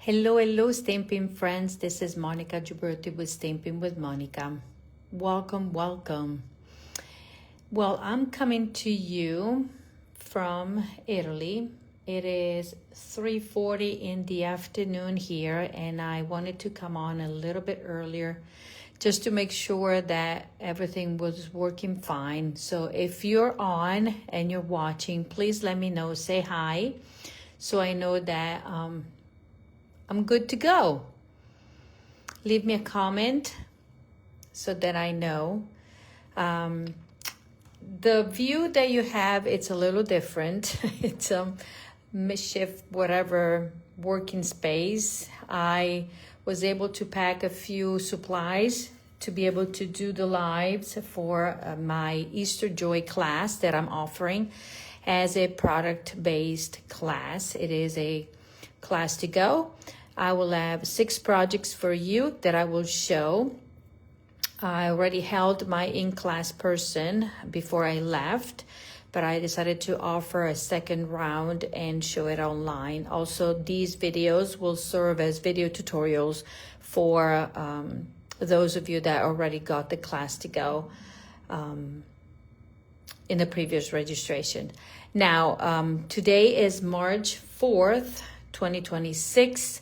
Hello, Stampin' friends. This is Monica Gilberti with Stampin' with Monica. Welcome. Well, I'm coming to you from Italy. It is 3:40 in the afternoon here, and I wanted to come on a little bit earlier just to make sure that everything was working fine. So if you're on and you're watching, please let me know. Say hi so I know that I'm good to go. Leave me a comment so that I know. The view that you have, it's a little different. It's a makeshift, whatever, working space. I was able to pack a few supplies to be able to do the lives for my Easter Joy class that I'm offering as a product-based class. It is a class to go. I will have 6 projects for you that I will show. I already held my in-class person before I left, but I decided to offer a second round and show it online. Also, these videos will serve as video tutorials for those of you that already got the class to go in the previous registration. Now, today is March 4th, 2026.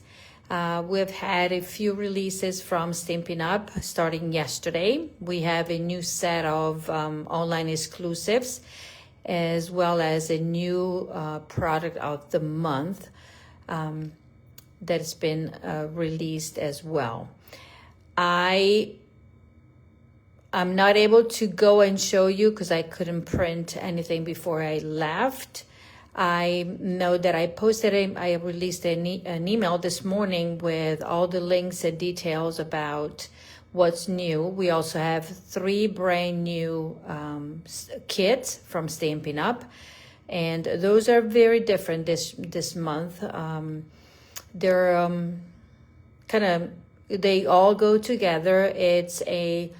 We've had a few releases from Stampin' Up! Starting yesterday. We have a new set of online exclusives as well as a new product of the month that's been released as well. I'm not able to go and show you because I couldn't print anything before I left. I know that I released an email this morning with all the links and details about what's new. We also have 3 brand new kits from Stampin' Up! And those are very different this month. They're they all go together. It's a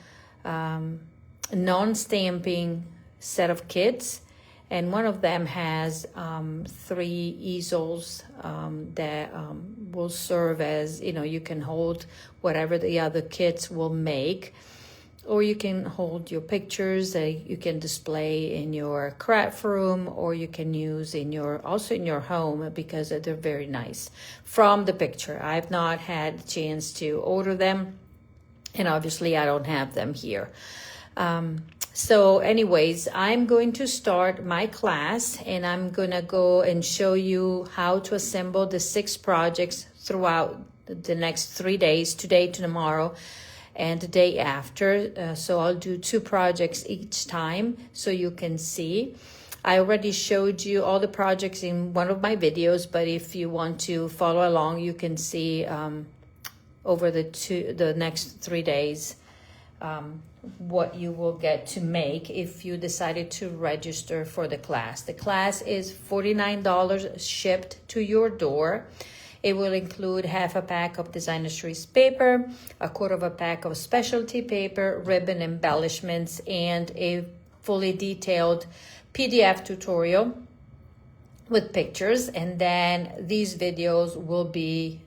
non-stamping set of kits. And one of them has 3 easels that will serve as, you can hold whatever the other kits will make, or you can hold your pictures that you can display in your craft room, or you can use also in your home because they're very nice from the picture. I've not had a chance to order them, and obviously I don't have them here. So anyways, I'm going to start my class, and I'm going to go and show you how to assemble the 6 projects throughout the next 3 days, today to tomorrow and the day after. So I'll do 2 projects each time so you can see. I already showed you all the projects in one of my videos, but if you want to follow along, you can see over the next 3 days what you will get to make if you decided to register for the class. The class is $49 shipped to your door. It will include half a pack of designer trees paper, a quarter of a pack of specialty paper, ribbon embellishments, and a fully detailed PDF tutorial with pictures. And then these videos will be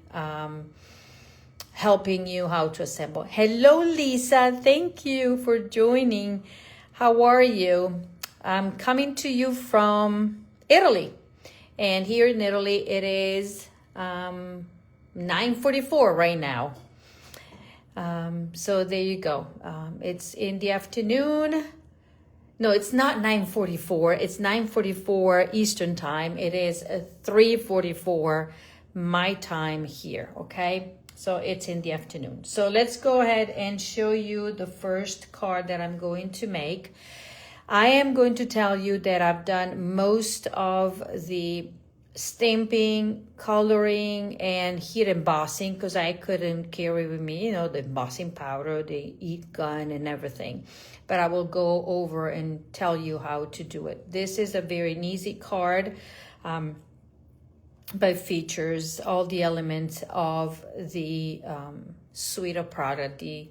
helping you how to assemble. Hello, Lisa. Thank you for joining. How are you? I'm coming to you from Italy. And here in Italy, it is 9:44 right now. So there you go. It's in the afternoon. No, it's not 9:44. It's 9:44 Eastern time. It is 3:44 my time here, okay? So it's in the afternoon. So let's go ahead and show you the first card that I'm going to make. I am going to tell you that I've done most of the stamping, coloring, and heat embossing because I couldn't carry with me, the embossing powder, the heat gun, and everything. But I will go over and tell you how to do it. This is a very easy card. But features all the elements of the suite of product, the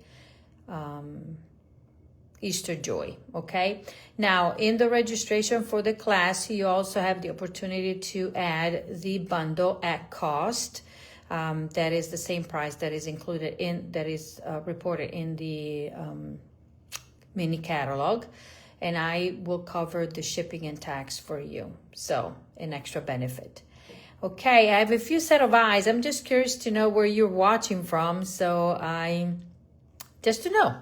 Easter Joy, okay? Now, in the registration for the class, you also have the opportunity to add the bundle at cost. that is the same price that is included in, that is reported in the mini catalog, and I will cover the shipping and tax for you, so an extra benefit. Okay, I have a few set of eyes. I'm just curious to know where you're watching from, so just to know.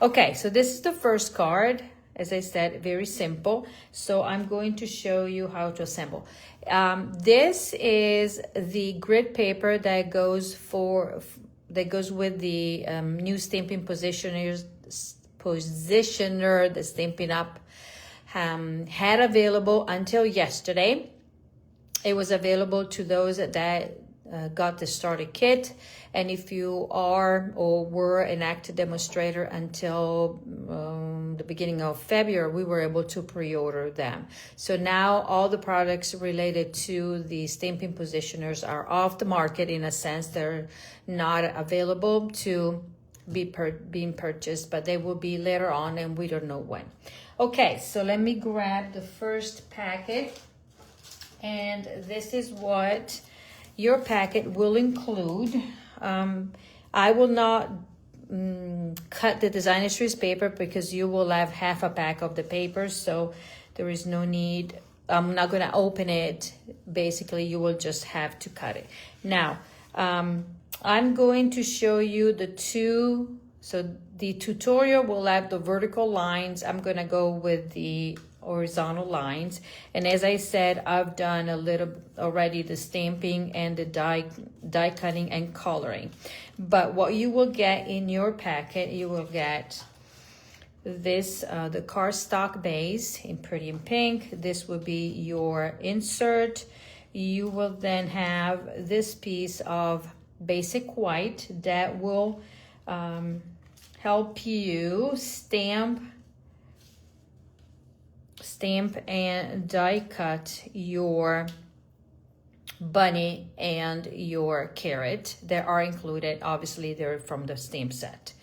Okay, so this is the first card. As I said, very simple. So I'm going to show you how to assemble. This is the grid paper that goes with the new stamping positioner, the Stampin' Up! Had available until yesterday. It was available to those that got the starter kit, and if you are or were an active demonstrator until the beginning of February, we were able to pre-order them. So now all the products related to the stamping positioners are off the market. In a sense, they're not available to be being purchased, but they will be later on, and we don't know when. Okay, so let me grab the first packet, and this is what your packet will include. I will not cut the designer series paper because you will have half a pack of the paper, so there is no need. I'm not going to open it. Basically, you will just have to cut it. Now, I'm going to show you the two. So the tutorial will have the vertical lines. I'm going to go with the horizontal lines, and as I said, I've done a little already the stamping and the die cutting and coloring. But what you will get in your packet, you will get this the cardstock base in pretty in pink. This will be your insert. You will then have this piece of basic white that will help you stamp and die cut your bunny and your carrot that are included. Obviously, they're from the stamp set.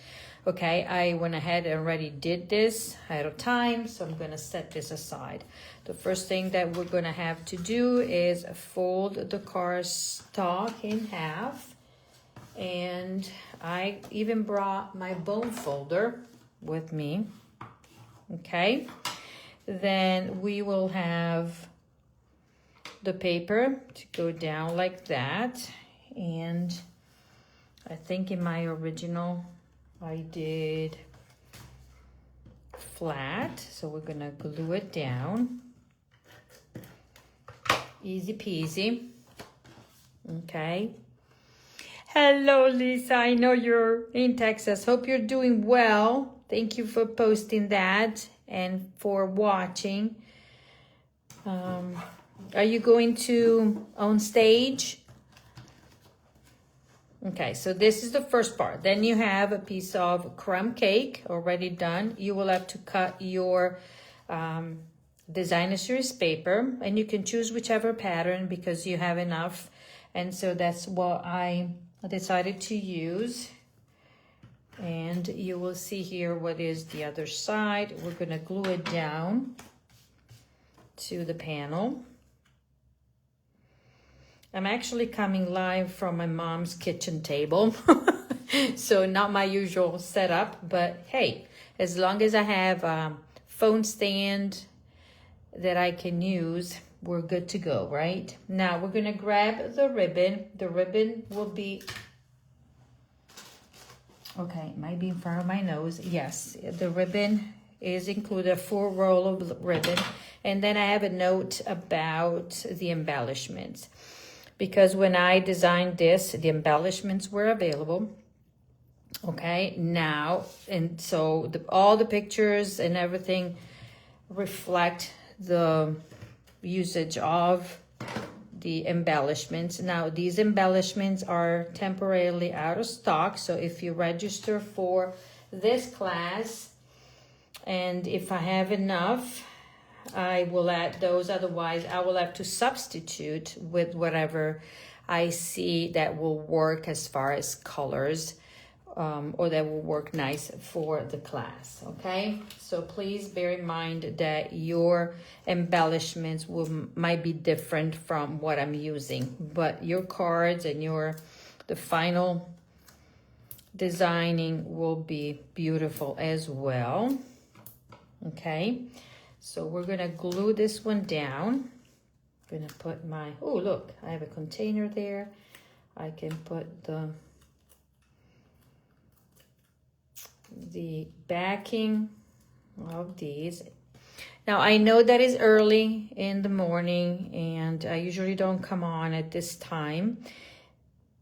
Okay, I went ahead and already did this ahead of time, so I'm going to set this aside. The first thing that we're going to have to do is fold the cardstock in half, and I even brought my bone folder with me. Okay, then we will have the paper to go down like that, and I think in my original I did flat, so we're gonna glue it down. Easy peasy. Okay. Hello, Lisa. I know you're in Texas. Hope you're doing well. Thank you for posting that and for watching. Are you going to on stage? Okay, so this is the first part. Then you have a piece of crumb cake already done. You will have to cut your designer series paper, and you can choose whichever pattern because you have enough. And so that's what I decided to use. And you will see here what is the other side. We're gonna glue it down to the panel. I'm actually coming live from my mom's kitchen table. So not my usual setup, but hey, as long as I have a phone stand that I can use, we're good to go, right? Now we're gonna grab the ribbon. The ribbon will be, okay, it might be in front of my nose. Yes, the ribbon is included, a full roll of ribbon. And then I have a note about the embellishments, because when I designed this, the embellishments were available. Okay, now, and so all the pictures and everything reflect the usage of the embellishments. Now, these embellishments are temporarily out of stock, so if you register for this class, and if I have enough, I will add those. Otherwise, I will have to substitute with whatever I see that will work as far as colors, or that will work nice for the class. Okay, so please bear in mind that your embellishments might be different from what I'm using, but your cards and your the final designing will be beautiful as well. Okay, so we're gonna glue this one down. I'm gonna put my, oh look, I have a container there. I can put the backing of these. Now I know that is early in the morning and I usually don't come on at this time,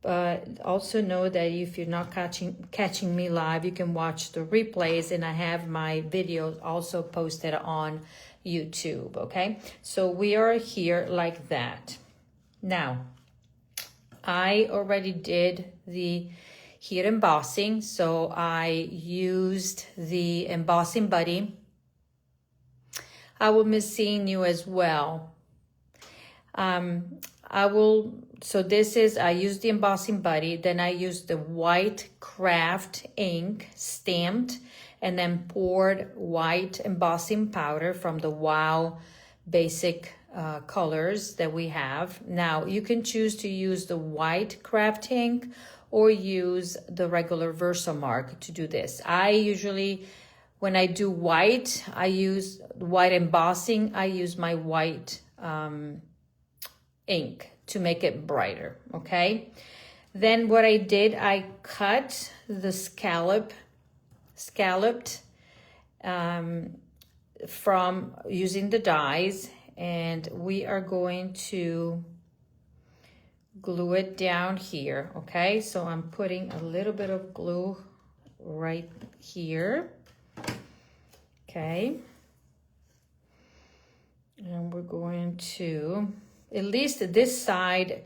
but also know that if you're not catching me live, you can watch the replays, and I have my videos also posted on YouTube. Okay, so we are here like that. Now I already did the here embossing, so I used the embossing buddy. I will miss seeing you as well. So this is, I used the embossing buddy, then I used the white craft ink stamped, and then poured white embossing powder from the Wow basic colors that we have. Now you can choose to use the white craft ink or use the regular Versamark to do this. I usually, when I do white, I use white embossing, I use my white ink to make it brighter, okay? Then what I did, I cut the scalloped from using the dies, and we are going to glue it down here, okay? So I'm putting a little bit of glue right here, okay? And we're going to, at least this side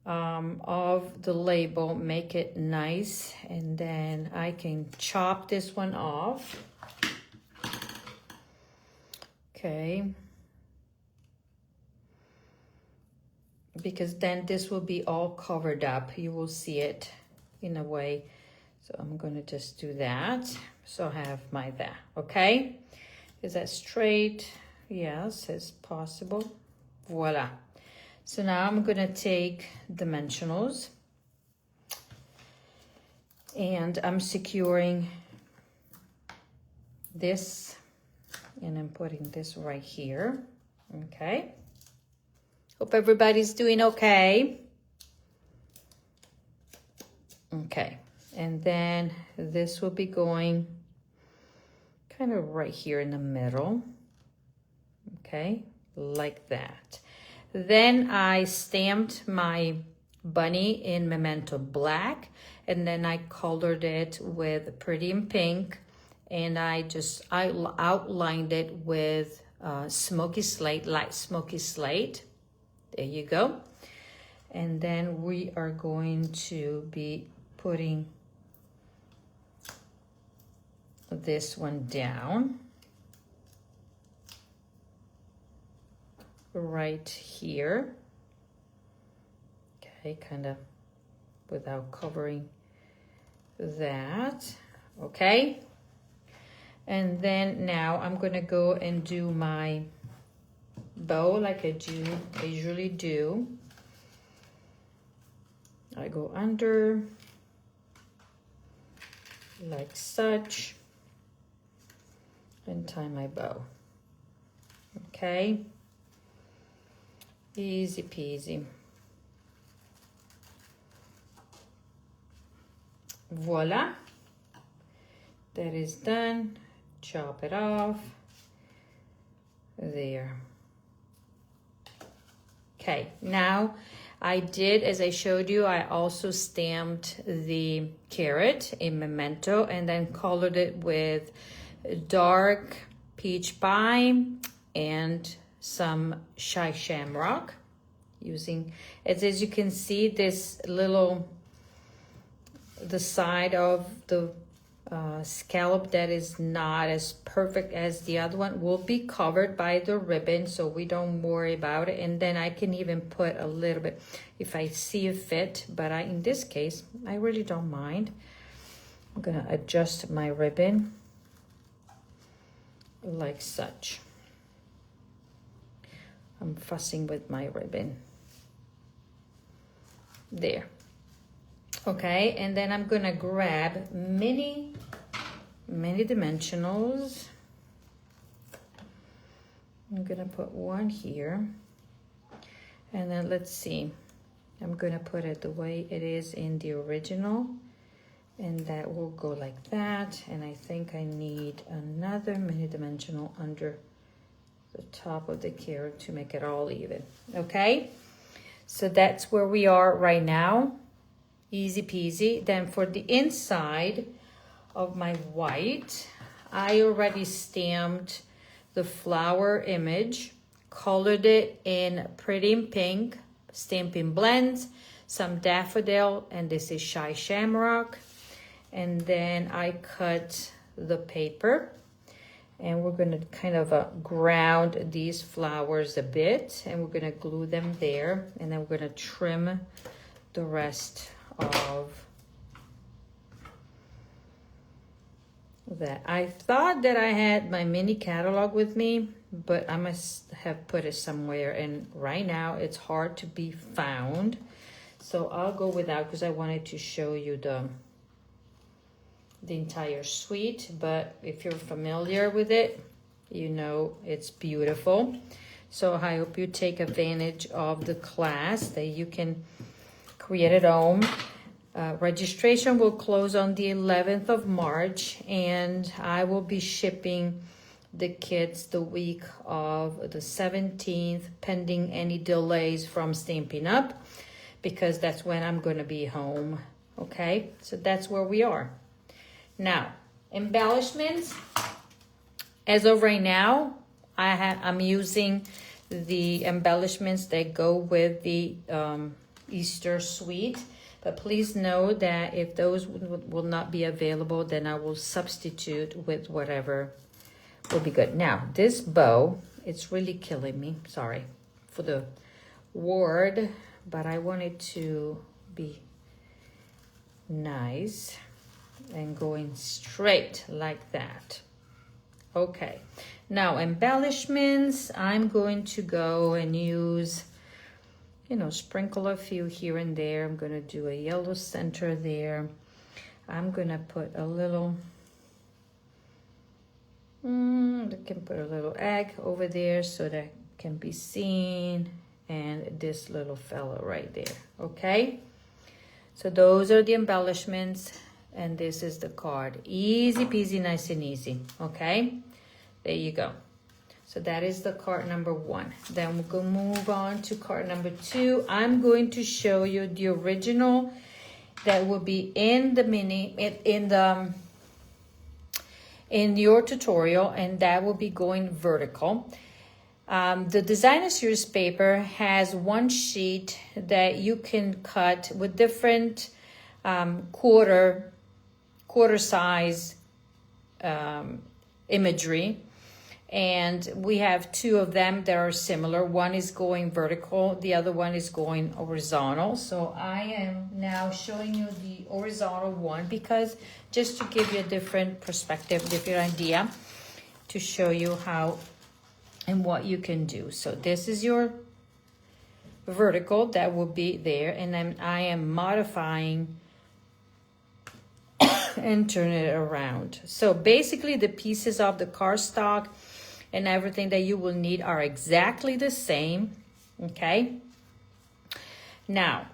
of the label, make it nice, and then I can chop this one off. Okay, because then this will be all covered up. You will see it in a way. So I'm gonna just do that. So I have my that, okay? Is that straight? Yes, as possible. Voila. So now I'm gonna take dimensionals and I'm securing this, and I'm putting this right here, okay? Hope everybody's doing okay. Okay, and then this will be going kind of right here in the middle, okay, like that. Then I stamped my bunny in Memento Black, and then I colored it with Pretty in Pink, and I outlined it with smoky slate, light smoky slate. There you go. And then we are going to be putting this one down right here, okay, kind of without covering that, okay? And then now I'm gonna go and do my bow like I usually do. I go under like such and tie my bow, okay? Easy peasy. Voila, that is done. Chop it off there. Okay, now I did, as I showed you, I also stamped the carrot in Memento and then colored it with dark peach pie and some Shy Shamrock, using, as you can see, this little, the side of the scallop that is not as perfect as the other one will be covered by the ribbon, so we don't worry about it. And then I can even put a little bit if I see a fit, but in this case I really don't mind. I'm gonna adjust my ribbon like such. I'm fussing with my ribbon there. Okay, and then I'm gonna grab mini dimensionals. I'm gonna put one here, and then let's see, I'm gonna put it the way it is in the original, and that will go like that. And I think I need another mini dimensional under the top of the carrot to make it all even. Okay, so that's where we are right now. Easy peasy. Then for the inside of my white, I already stamped the flower image, colored it in Pretty in Pink, Stampin' Blends, some daffodil, and this is Shy Shamrock. And then I cut the paper, and we're gonna kind of ground these flowers a bit, and we're gonna glue them there, and then we're gonna trim the rest of that. I thought that I had my mini catalog with me, but I must have put it somewhere, and right now it's hard to be found. So I'll go without, because I wanted to show you the entire suite. But if you're familiar with it, you know it's beautiful. So I hope you take advantage of the class that you can create at home. Registration will close on the 11th of March, and I will be shipping the kits the week of the 17th, pending any delays from Stampin' Up, because that's when I'm going to be home. Okay, so that's where we are. Now, embellishments. As of right now, I'm using the embellishments that go with the Easter suite. But please know that if those will not be available, then I will substitute with whatever will be good. Now, this bow, it's really killing me. Sorry for the word, but I want it to be nice and going straight like that. Okay, now embellishments, I'm going to go and use, you know, sprinkle a few here and there. I'm gonna do a yellow center there. I'm gonna put a little, I can put a little egg over there so that can be seen, and this little fellow right there. Okay, so those are the embellishments, and this is the card. Easy peasy, nice and easy. Okay, there you go. So that is the card number 1. Then we're going to move on to card number 2. I'm going to show you the original that will be in the in your tutorial, and that will be going vertical. The designer series paper has one sheet that you can cut with different quarter size imagery. And we have 2 of them that are similar. One is going vertical, the other one is going horizontal. So I am now showing you the horizontal one, because just to give you a different perspective, different idea, to show you how and what you can do. So this is your vertical that will be there, and then I am modifying and turn it around. So basically the pieces of the cardstock and everything that you will need are exactly the same. Okay, now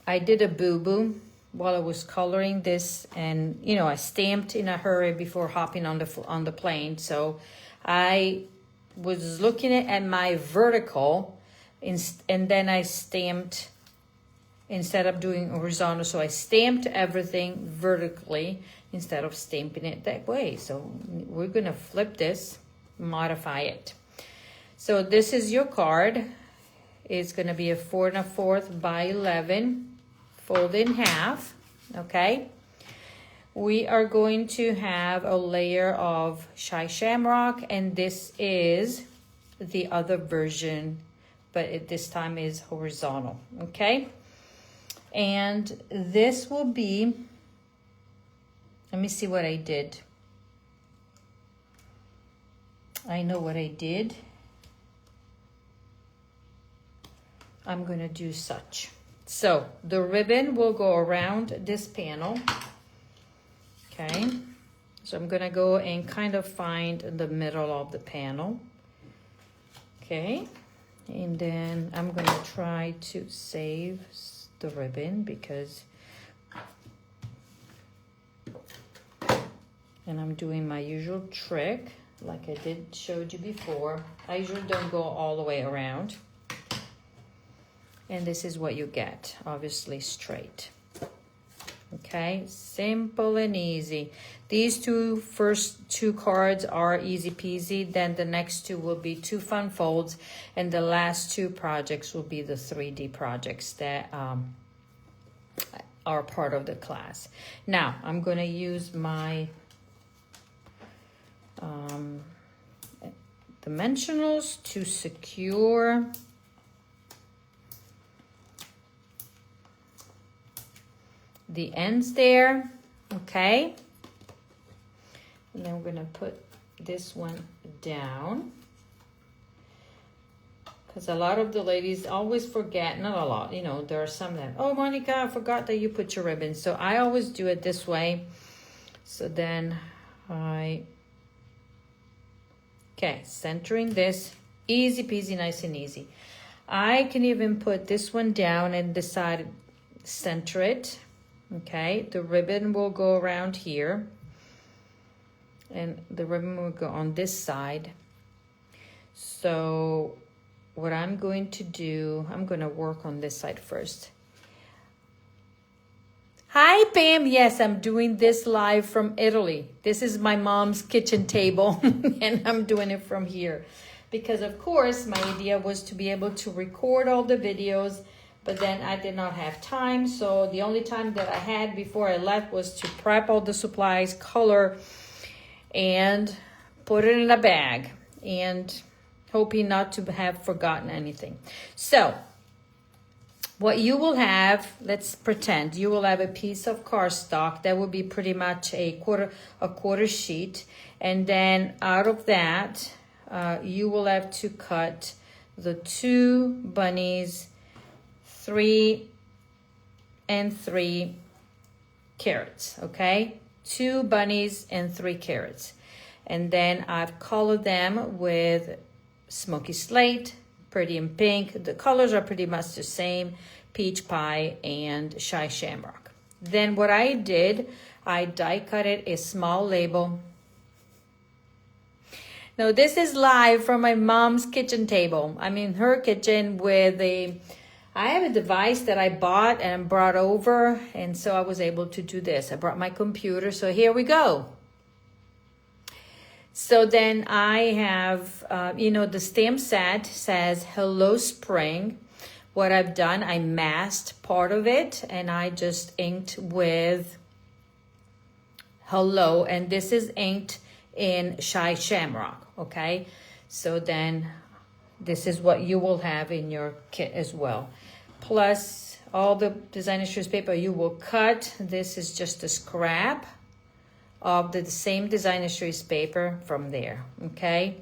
I did a boo-boo while I was coloring this, and you know, I stamped in a hurry before hopping on the plane. So I was looking at my vertical, and then I stamped instead of doing horizontal. So I stamped everything vertically instead of stamping it that way. So we're gonna flip this, modify it. So this is your card. It's gonna be a 4 1/4 by 11, fold in half. Okay, we are going to have a layer of Shy Shamrock, and this is the other version, but this time is horizontal. Okay, and this will be, let me see what I did. I know what I did. I'm gonna do such. So the ribbon will go around this panel. Okay, so I'm gonna go and kind of find the middle of the panel. Okay, and then I'm gonna try to save the ribbon because, and I'm doing my usual trick like I did showed you before. I usually don't go all the way around. And this is what you get, obviously straight. Okay, simple and easy. These first two cards are easy peasy. Then the next two will be 2 fun folds. And the last 2 projects will be the 3D projects that are part of the class. Now, I'm gonna use my dimensionals to secure the ends there. Okay, and then we're gonna put this one down because a lot of the ladies always forget, not a lot, you know, there are some that, oh Monica, I forgot that you put your ribbon. So I always do it this way. So then okay, centering this, easy peasy, nice and easy. I can even put this one down and decide center it. Okay, the ribbon will go around here and the ribbon will go on this side. So what I'm going to do, I'm going to work on this side first. Hi Pam, yes, I'm doing this live from Italy. This is my mom's kitchen table and I'm doing it from here because of course my idea was to be able to record all the videos, but then I did not have time. So the only time that I had before I left was to prep all the supplies, color, and put it in a bag, and hoping not to have forgotten anything. So what you will have, let's pretend you will have a piece of cardstock that will be pretty much a quarter sheet, and then out of that you will have to cut the 2 bunnies, 3 and 3 carrots. Okay, 2 bunnies and 3 carrots, and then I've colored them with smoky slate, pretty in pink. The colors are pretty much the same, peach pie and shy shamrock. Then what I did, I die cutted a small label. Now this is live from my mom's kitchen table. I'm in her kitchen with I have a device that I bought and brought over, and so I was able to do this. I brought my computer, so here we go. So then I have, you know, the stamp set says Hello Spring. What I've done, I masked part of it and I just inked with Hello, and this is inked in Shy Shamrock, okay? So then this is what you will have in your kit as well. Plus all the designer series paper you will cut. This is just a scrap of the same designer series paper from there, okay?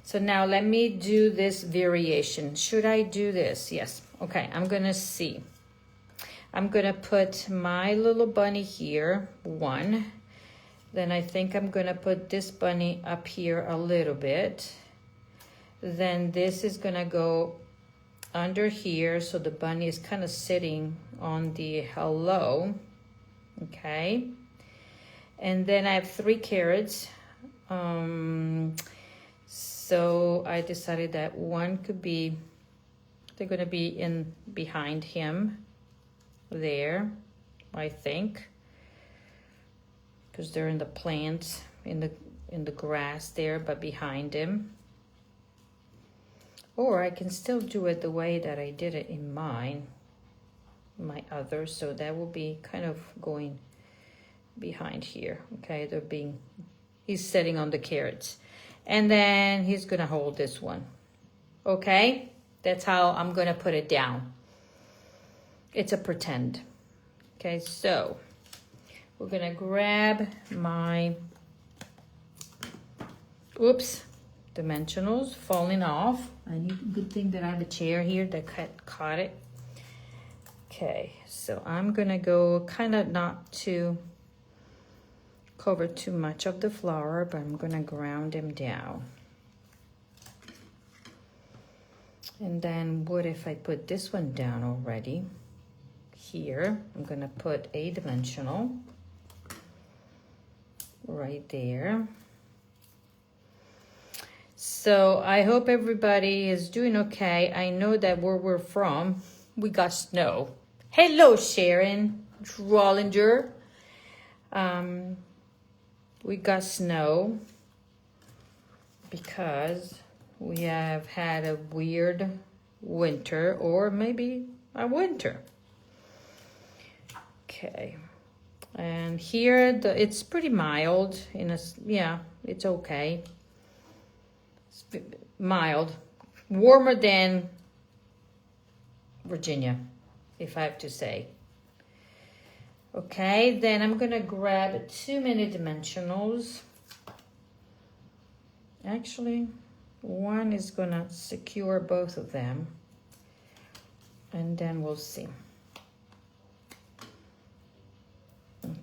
So now let me do this variation. Should I do this? Yes. Okay, I'm gonna see. I'm gonna put my little bunny here, 1. Then I think I'm gonna put this bunny up here a little bit. Then this is gonna go under here, so the bunny is kind of sitting on the hello, okay? And then I have 3 carrots. So I decided that 1 could be, they're gonna be in behind him there, I think, because they're in the plants, in the grass there, but behind him. Or I can still do it the way that I did it in my other, so that will be kind of going behind here, okay? He's sitting on the carrots, and then he's gonna hold this one, okay? That's how I'm gonna put it down. It's a pretend, okay? So we're gonna grab my, oops, dimensionals falling off. Good thing that I have a chair here that caught it. Okay, so I'm gonna go kind of not to cover too much of the flower, but I'm gonna ground them down. And then what if I put this one down already? Here, I'm gonna put a dimensional right there. So I hope everybody is doing okay. I know that where we're from, we got snow. Hello, Sharon Rollinger. We got snow because we have had a weird winter, or maybe a winter. Okay, and here it's pretty mild. Yeah, it's okay. It's mild, warmer than Virginia, if I have to say. Okay, then I'm gonna grab too many dimensionals. Actually, one is gonna secure both of them, and then we'll see.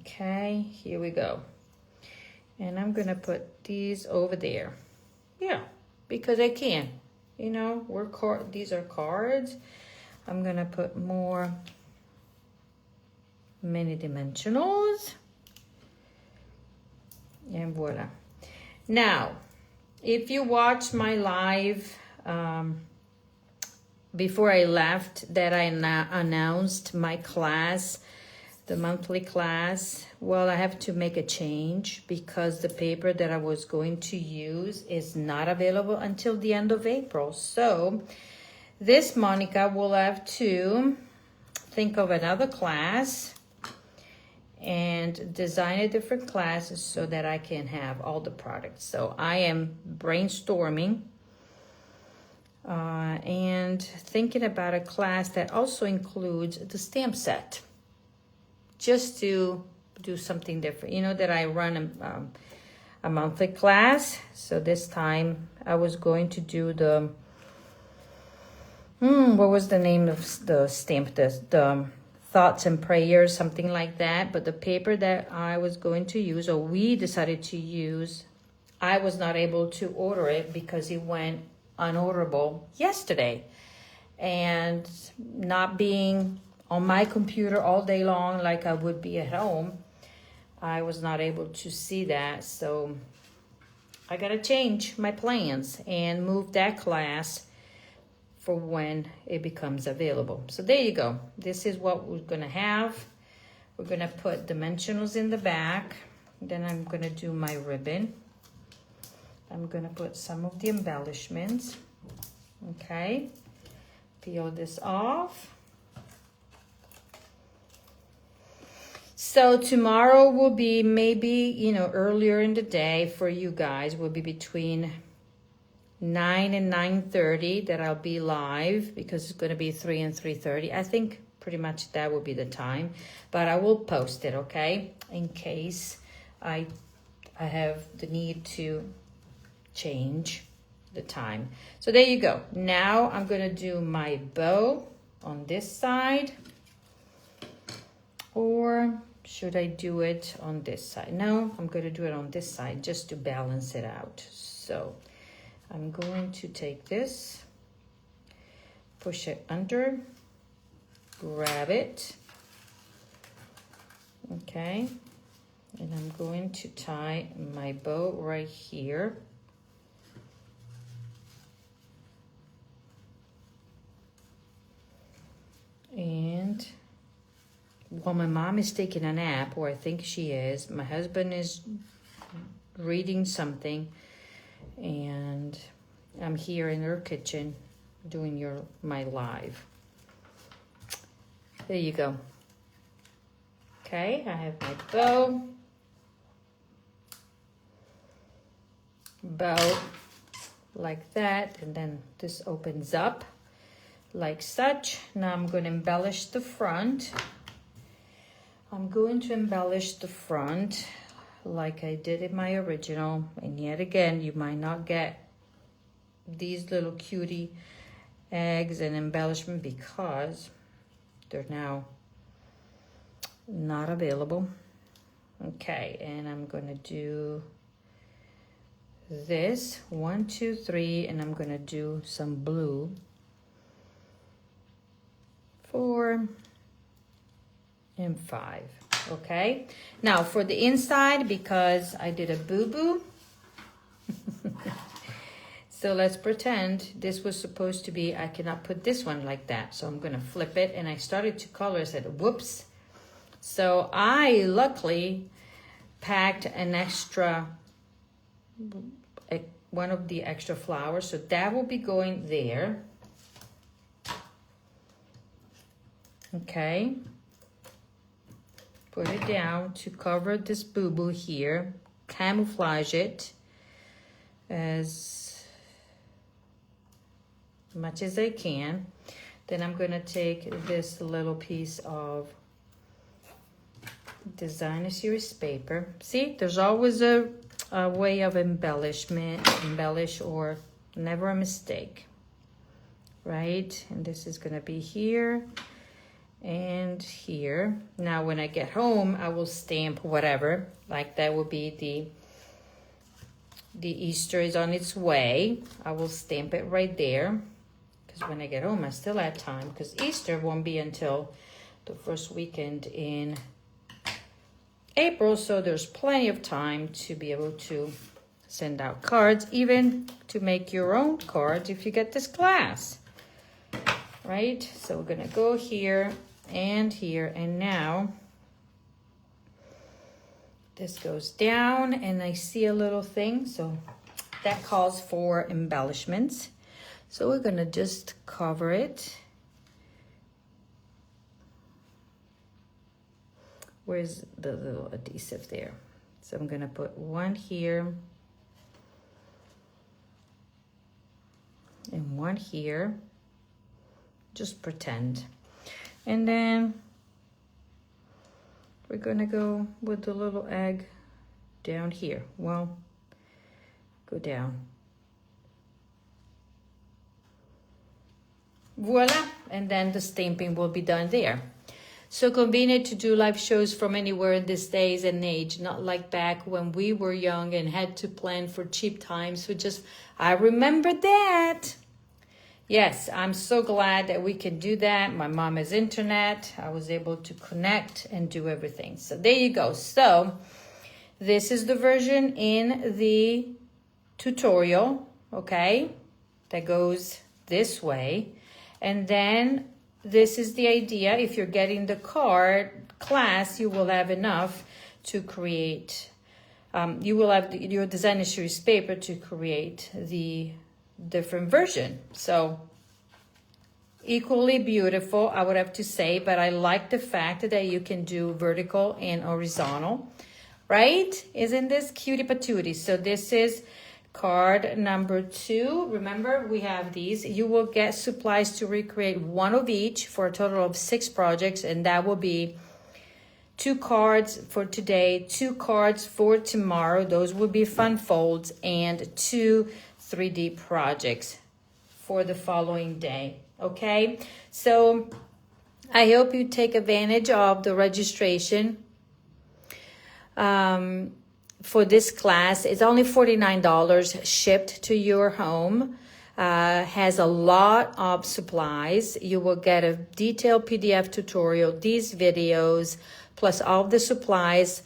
Okay, here we go. And I'm gonna put these over there. Yeah, because I can. You know, these are cards. I'm gonna put more mini dimensionals. And voila. Now, if you watch my live before I left, that I announced my class, the monthly class, well, I have to make a change because the paper that I was going to use is not available until the end of April. So this Monica will have to think of another class and design a different classes so that I can have all the products. So I am brainstorming and thinking about a class that also includes the stamp set, just to do something different. You know that I run a monthly class, so this time I was going to do the what was the name of the stamp? The Thoughts and Prayers, something like that. But the paper that I was going to use, or we decided to use, I was not able to order it because it went unorderable yesterday. And not being on my computer all day long like I would be at home, I was not able to see that. So I gotta change my plans and move that class for when it becomes available. So there you go. This is what we're gonna have. We're gonna put dimensionals in the back. Then I'm gonna do my ribbon. I'm gonna put some of the embellishments. Okay, peel this off. So tomorrow will be maybe, you know, earlier in the day for you guys. Will be between 9 and 9:30 that I'll be live, because it's going to be 3 and 3:30. I think pretty much that will be the time, but I will post it, okay, in case I have the need to change the time. So there you go. Now I'm going to do my bow on this side, or should I do it on this side? No, I'm going to do it on this side just to balance it out. So I'm going to take this, push it under, grab it, okay, and I'm going to tie my bow right here. And while my mom is taking a nap, or I think she is, my husband is reading something, and I'm here in her kitchen doing my live. There you go. Okay, I have my bow like that, and then this opens up like such. Now I'm going to embellish the front. I'm going to embellish the front like I did in my original, and yet again you might not get these little cutie eggs and embellishment because they're now not available. Okay, and I'm gonna do this 1, 2, 3, and I'm gonna do some blue 4 and 5. Okay, now for the inside, because I did a boo-boo, so let's pretend this was supposed to be, I cannot put this one like that, so I'm gonna flip it, and I started to color, I said whoops. So I luckily packed an extra, one of the extra flowers, so that will be going there. Okay, put it down to cover this boo-boo here, camouflage it as much as I can. Then I'm gonna take this little piece of designer series paper. See, there's always a way of embellish, or never a mistake, right? And this is gonna be here and here. Now when I get home, I will stamp whatever, like that will be the Easter is on its way. I will stamp it right there, because when I get home I still have time, because Easter won't be until the first weekend in April, so there's plenty of time to be able to send out cards, even to make your own cards if you get this class, right? So we're gonna go here and here, and now this goes down, and I see a little thing, so that calls for embellishments. So we're gonna just cover it. Where's the little adhesive there? So I'm gonna put one here and one here, just pretend. And then we're gonna go with the little egg down here. Well, go down. Voila, and then the stamping will be done there. So convenient to do live shows from anywhere in this days and age, not like back when we were young and had to plan for cheap times. So just, I remember that. Yes, I'm so glad that we can do that. My mom has internet. I was able to connect and do everything. So there you go. So this is the version in the tutorial, okay, that goes this way. And then this is the idea. If you're getting the card class, you will have enough to create, you will have your designer series paper to create the different version. So equally beautiful, I would have to say, but I like the fact that you can do vertical and horizontal, right? Isn't this cutie patootie? So this is card number 2. Remember, we have these. You will get supplies to recreate one of each for a total of 6 projects, and that will be 2 cards for today, 2 cards for tomorrow. Those will be fun folds, and 2 3D projects for the following day. Okay, so I hope you take advantage of the registration for this class. It's only $49 shipped to your home. Has a lot of supplies. You will get a detailed PDF tutorial, these videos, plus all the supplies.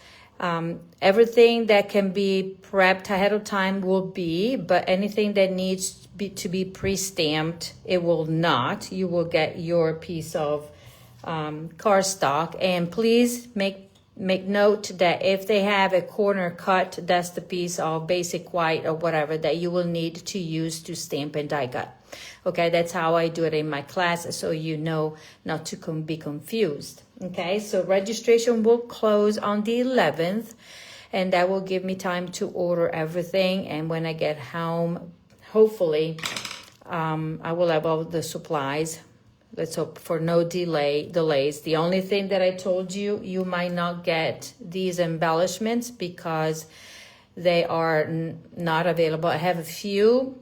Everything that can be prepped ahead of time will be, but anything that needs to be pre-stamped, it will not. You will get your piece of cardstock. And please make note that if they have a corner cut, that's the piece of basic white or whatever that you will need to use to stamp and die cut. Okay, that's how I do it in my class, so you know not to be confused. Okay, so registration will close on the 11th, and that will give me time to order everything. And when I get home, hopefully, I will have all the supplies. Let's hope for no delays. The only thing that I told you, you might not get these embellishments because they are not available. I have a few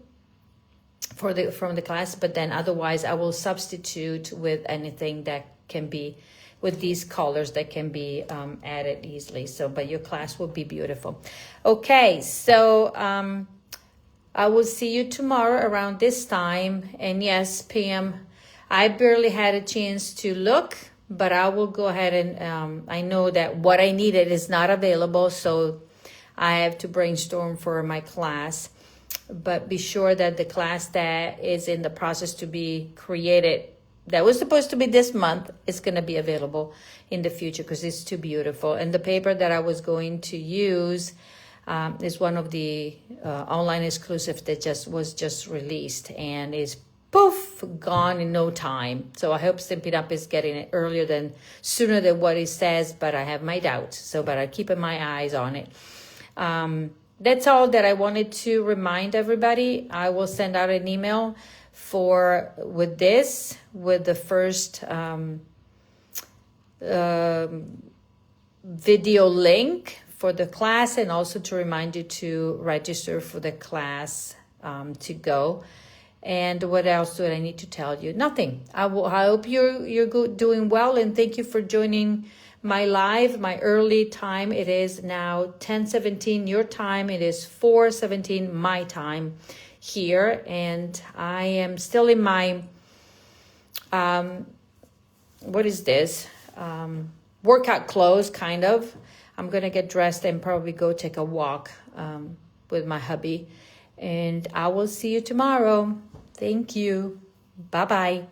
from the class, but then otherwise I will substitute with anything that can be with these colors that can be added easily. So, but your class will be beautiful. Okay, so I will see you tomorrow around this time. And yes, Pam, I barely had a chance to look, but I will go ahead and I know that what I needed is not available, so I have to brainstorm for my class. But be sure that the class that is in the process to be created, that was supposed to be this month, is going to be available in the future because it's too beautiful. And the paper that I was going to use is one of the online exclusives that was just released and is poof, gone in no time. So I hope Stampin' Up! Is getting it sooner than what it says, but I have my doubts. So, but I'm keeping my eyes on it. That's all that I wanted to remind everybody. I will send out an email with the first video link for the class, and also to remind you to register for the class to go. And what else do I need to tell you? Nothing. I hope you're doing well, and thank you for joining my live, my early time. It is now 10:17 your time. It is 4:17 my time here, and I am still in my what is this? Workout clothes, kind of. I'm gonna get dressed and probably go take a walk with my hubby, and I will see you tomorrow. Thank you. Bye-bye.